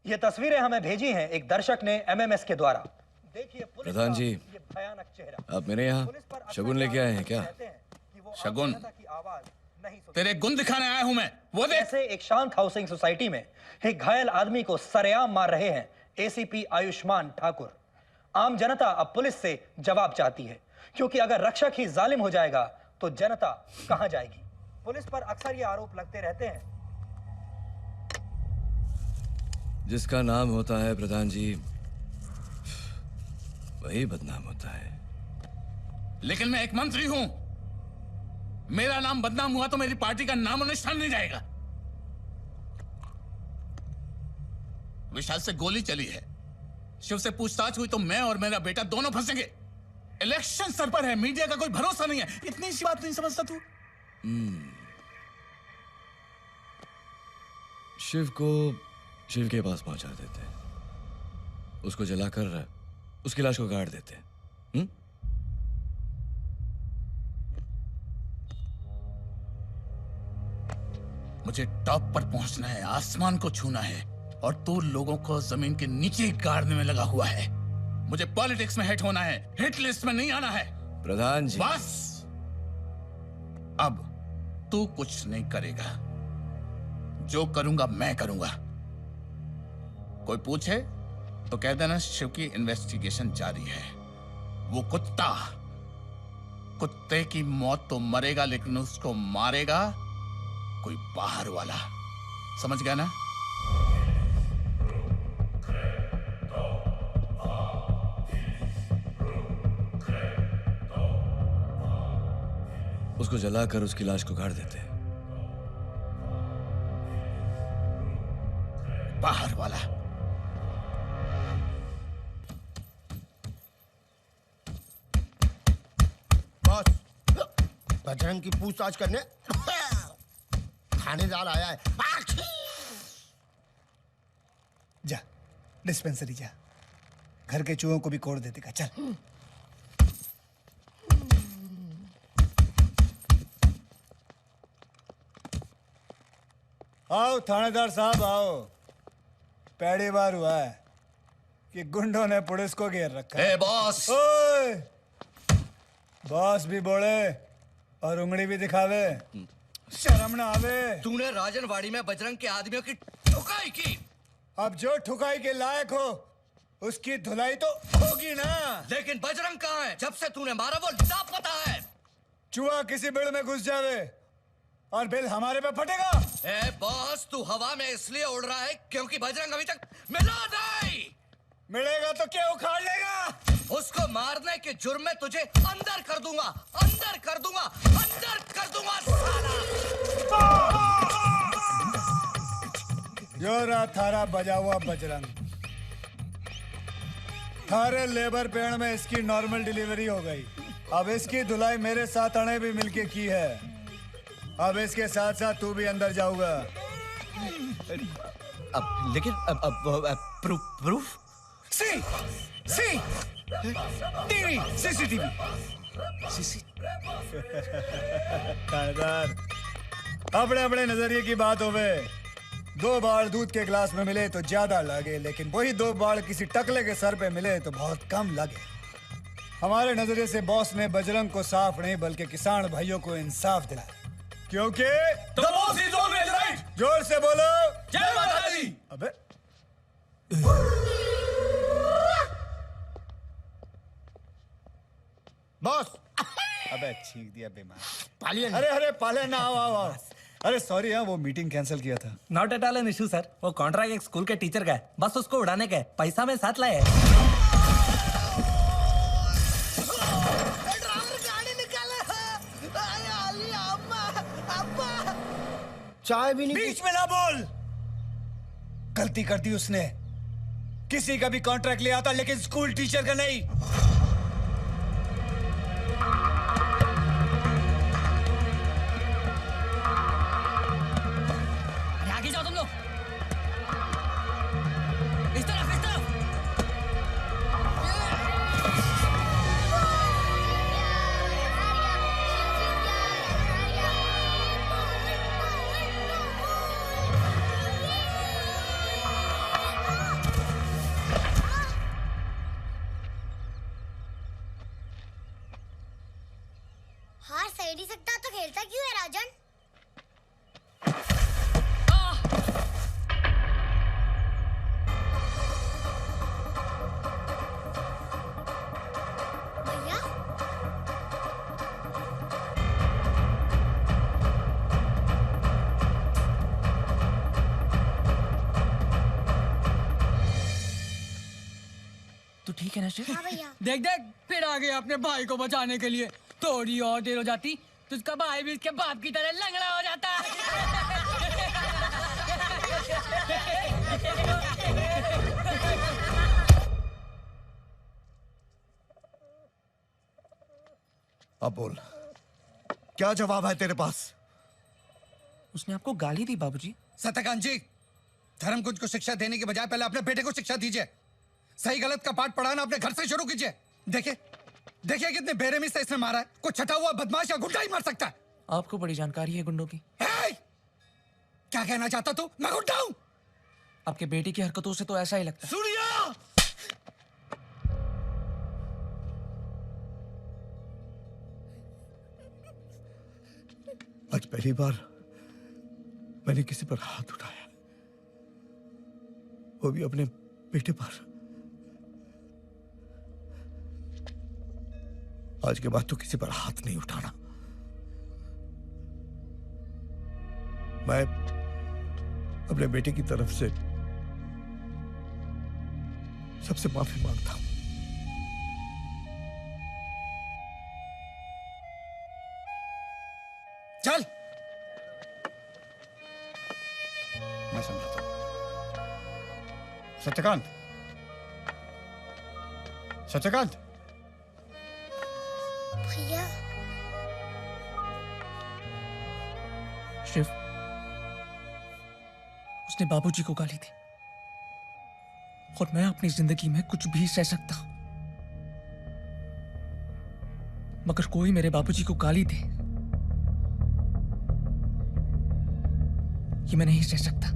ये तस्वीरें हमें भेजी हैं एक दर्शक ने एमएमएस के द्वारा। देखिए प्रधान जी, ये भयानक चेहरा। आप मेरे यहाँ शगुन लेके आए हैं क्या? शगुन? तेरे गुण दिखाने आया हूं मैं, वो देख। ऐसे एक शांत हाउसिंग सोसाइटी में एक घायल आदमी को सरेआम मार रहे हैं एसीपी आयुष्मान ठाकुर। आम जनता अब पुलिस से जवाब चाहती है, क्योंकि अगर रक्षक ही जालिम हो जाएगा तो जनता कहां जाएगी? पुलिस पर अक्सर ये आरोप लगते रहते हैं। जिसका नाम होता है प्रधान जी, वही बदनाम होता है। लेकिन मैं एक मंत्री हूं, मेरा नाम बदनाम हुआ तो मेरी पार्टी का नाम और निशान नहीं जाएगा। विशाल से गोली चली है, शिव से पूछताछ हुई तो मैं और मेरा बेटा दोनों फंसेंगे। इलेक्शन सर पर है, मीडिया का कोई भरोसा नहीं है। इतनी सी बात नहीं समझता तू? शिव को शिव के पास पहुंचा देते हैं, उसको जलाकर उसकी लाश को गाड़ देते हैं। मुझे टॉप पर पहुंचना है, आसमान को छूना है, और तू लोगों को जमीन के नीचे गाड़ने में लगा हुआ है। मुझे पॉलिटिक्स में हिट होना है, हिट लिस्ट में नहीं आना है। प्रधान जी, बस अब तू कुछ नहीं करेगा, जो करूंगा मैं करूंगा। कोई पूछे तो कह देना शिव की इन्वेस्टिगेशन जारी है। वो कुत्ते की मौत तो मरेगा, लेकिन उसको मारेगा कोई बाहर वाला। समझ गया ना? उसको जलाकर उसकी लाश को गाड़ देते हैं। बाहर वाला। बॉस, बजरंग की पूछताछ करने थानेदार आया है। जा डिस्पेंसरी जा, घर के चूहों को भी कोड़ दे देगा। चल। आओ थानेदार साहब आओ। पहली बार हुआ है कि गुंडों ने पुलिस को घेर रखा है। बॉस। ओए, बॉस भी बोले और उंगली भी दिखावे, शर्म ना आवे। तूने राजनवाड़ी में बजरंग के आदमियों की ठुकाई की। अब जो ठुकाई के लायक हो उसकी धुलाई तो होगी ना। लेकिन बजरंग कहाँ है? जब से तूने मारा वो लापता है। चूहा किसी बिल में घुस जावे और बिल हमारे पे फटेगा। ए बॉस, तू हवा में इसलिए उड़ रहा है क्योंकि बजरंग अभी तक मिला नहीं। मिलेगा तो क्या उखाड़ लेगा? उसको मारने के जुर्म में तुझे अंदर कर दूंगा, अंदर कर दूंगा, अंदर कर दूंगा साला। जो रहा थारा बजा हुआ बजरंग। थारे लेबर पेड़ में इसकी नॉर्मल डिलीवरी हो गई। अब इसकी धुलाई मेरे साथ अणे भी मिलके की है। अब इसके साथ साथ तू भी अंदर जाऊंगा। अब लेकिन प्रूफ? सी टीवी, सीसीटीवी। थानेदार, अपने अपने नजरिए की बात होवे। 2 बाल दूध के गिलास में मिले तो ज्यादा लगे, लेकिन वही 2 बाल किसी टकले के सर पे मिले तो बहुत कम लगे। हमारे नजरिए से बॉस ने बजरंग को साफ नहीं बल्कि किसान भाइयों को इंसाफ दिलाया, क्योंकि जोर से बोलो, जय माता दी। अबे बॉस, अबे छींक दिया बेमान। पालिए। अरे पाले ना, आओ। अरे सॉरी, वो मीटिंग कैंसिल किया था। Not at all an issue sir. वो कॉन्ट्रैक्ट एक स्कूल के टीचर का है, बस उसको उड़ाने का है। पैसा में साथ लाए। चाय भी नहीं। बीच में ना बोल। गलती कर दी उसने। किसी का भी कॉन्ट्रैक्ट लिया था, लेकिन स्कूल टीचर का नहीं। आगे जाओ तुम लोग। इस तरफ, इस तरफ। ओके ना शिव? हाँ भैया। देख देख फिर आ गए अपने भाई को बचाने के लिए। थोड़ी और देर हो जाती तो उसका भाई भी इसके बाप की तरह लंगड़ा हो जाता। अब बोल, क्या जवाब है तेरे पास? उसने आपको गाली दी बाबूजी? सत्यकांत जी, धर्मकुंज को शिक्षा देने के बजाय पहले अपने बेटे को शिक्षा दीजिए। सही गलत का पाठ पढ़ाना अपने घर से शुरू कीजिए। देखिए देखिए कितने बेरहमी से इसने मारा है। कोई छटा हुआ बदमाश या गुंडा ही मार सकता है। आपको बड़ी जानकारी है गुंडों की। हे! क्या कहना चाहता तू? मैं गुंडा हूं? आपके बेटे की हरकतों से तो ऐसा ही लगता है। सूर्या! आज पहली बार मैंने किसी पर हाथ उठाया, वो भी अपने बेटे पर। आज के बाद तो किसी पर हाथ नहीं उठाना। मैं अपने बेटे की तरफ से सबसे माफी मांगता हूं। चल, मैं समझाता हूं। सत्यकांत, सत्यकांत, भैया। शिव, उसने बाबूजी को गाली दी और मैं अपनी जिंदगी में कुछ भी सह सकता हूं, मगर कोई मेरे बाबूजी को गाली दे ये मैं नहीं सह सकता।